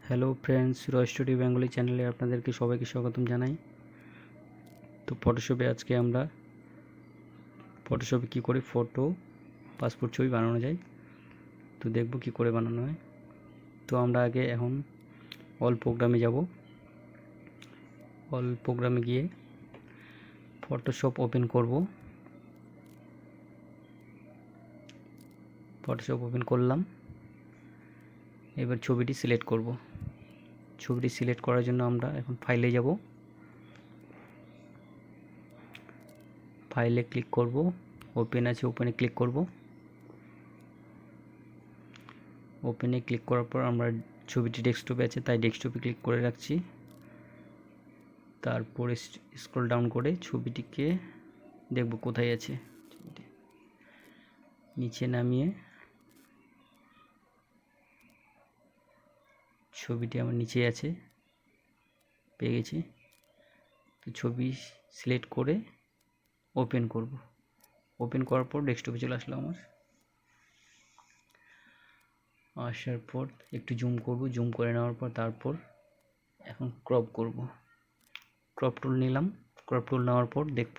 Hello friends, রয় studio Bengali চ্যানেলে আপনাদেরকে সবাইকে স্বাগতম জানাই। তো ফটোশপে আজকে আমরা ফটোশপে কী করে ফটো পাসপোর্ট ছবি বানানো যায় তো দেখব কি করে বানানো হয়। তো আমরা আগে এখন অল প্রোগ্রামে যাব। অল প্রোগ্রামে গিয়ে ফটোশপ ওপেন করব। ফটোশপ ওপেন করলাম। এবার ছবিটি সিলেক্ট করব। ছবিটি সিলেক্ট করার জন্য আমরা এখন ফাইলে যাব। ফাইলে ক্লিক করব, ওপেন আছে ওপেনে ক্লিক করব। ওপেনে ক্লিক করার পর আমরা ছবিটি ডেস্কটপে আছে তাই ডেস্কটপে ক্লিক করে রাখছি। তারপরে স্ক্রল ডাউন করে ছবিটিকে দেখব কোথায় আছে। নিচে নামিয়ে ছবিটি আমার নিচে আছে, পেয়ে গেছি। তো ছবি সিলেক্ট করে ওপেন করব। ওপেন করার পর ডেস্কটপে চলে আসলো আমার। আসার পর একটু জুম করব, জুম করে নেওয়ার পর তারপর এখন ক্রপ করব। ক্রপ টুল নিলাম। ক্রপ টুল নেওয়ার পর দেখব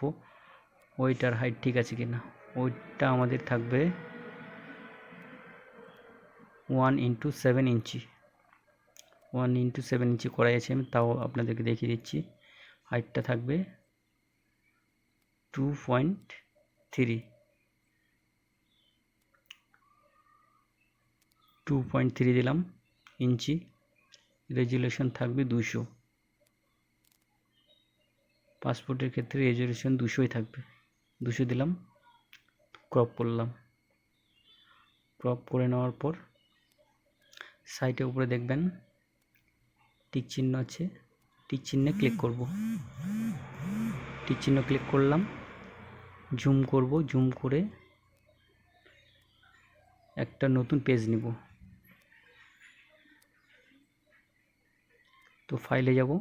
ওইটার হাইট ঠিক আছে কিনা। ওইটা আমাদের থাকবে 1:7 ইঞ্চি। 1:7 ইঞ্চি করাই আছে, আমি তাও আপনাদেরকে দেখিয়ে দিচ্ছি। হাইটটা থাকবে 2.3 দিলাম ইঞ্চি। রেজুলেশন থাকবে 200। পাসপোর্টের ক্ষেত্রে রেজুলেশন 200ই থাকবে। 200 দিলাম। ক্রপ করলাম। ক্রপ করে নেওয়ার পর সাইটের উপরে দেখবেন টিক চিহ্ন আছে, টিক চিহ্নে ক্লিক করব। টিক চিহ্ন ক্লিক করলাম। জুম করব, জুম করে একটা নতুন পেজ নিব। তো ফাইলে যাব,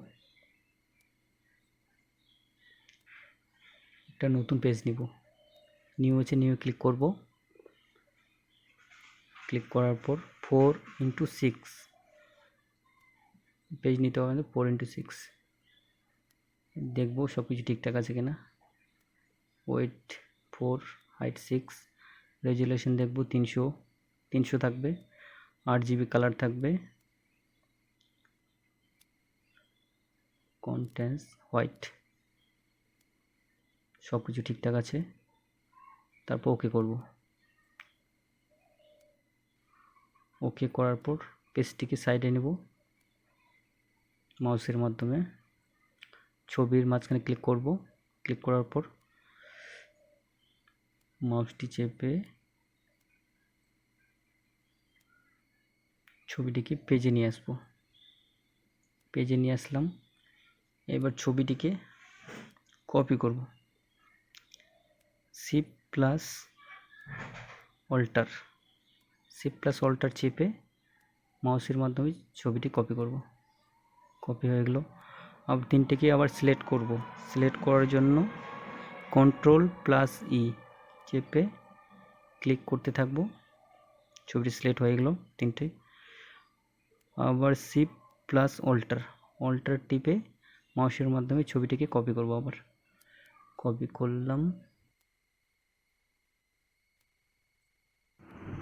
একটা নতুন পেজ নিব। নিউ আছে, নিউ ক্লিক করব। ক্লিক করার পর 4:6 পেজ নিতে হবে। 4:6 দেখব সব কিছু ঠিকঠাক আছে কিনা। ওয়েট 4, হাইট 6, রেজুলেশন দেখব 300 থাকবে। 8 GB কালার থাকবে। কন্টেন্টস হোয়াইট, সব কিছু ঠিকঠাক আছে। তারপর ওকে করব। ওকে করার পর পেজটিকে সাইডে নেব মাউসের মাধ্যমে। ছবির মাঝখানে ক্লিক করব। ক্লিক করার পর মাউসটি চেপে ছবিটিকে পেজে নিয়ে আসবো। পেজে নিয়ে আসলাম। এবার ছবিটিকে কপি করব। শিফট+অল্টার চেপে মাউসের মাধ্যমে ছবিটি কপি করব। কপি হয়ে গেল। আবার তিনটেকে আবার সিলেক্ট করব। সিলেক্ট করার জন্য Ctrl+E চেপে ক্লিক করতে থাকবো। ছবিটি সিলেক্ট হয়ে গেল তিনটে। আবার শিফট+অল্টার টিপে মাউসের মাধ্যমে ছবিটিকে কপি করব। আবার কপি করলাম।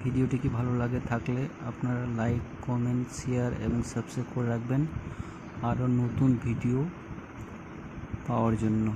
ভিডিওটি কি ভালো লাগে থাকলে আপনারা লাইক, কমেন্ট, শেয়ার এবং সাবস্ক্রাইব করে রাখবেন আরও নতুন ভিডিও পাওয়ার জন্য।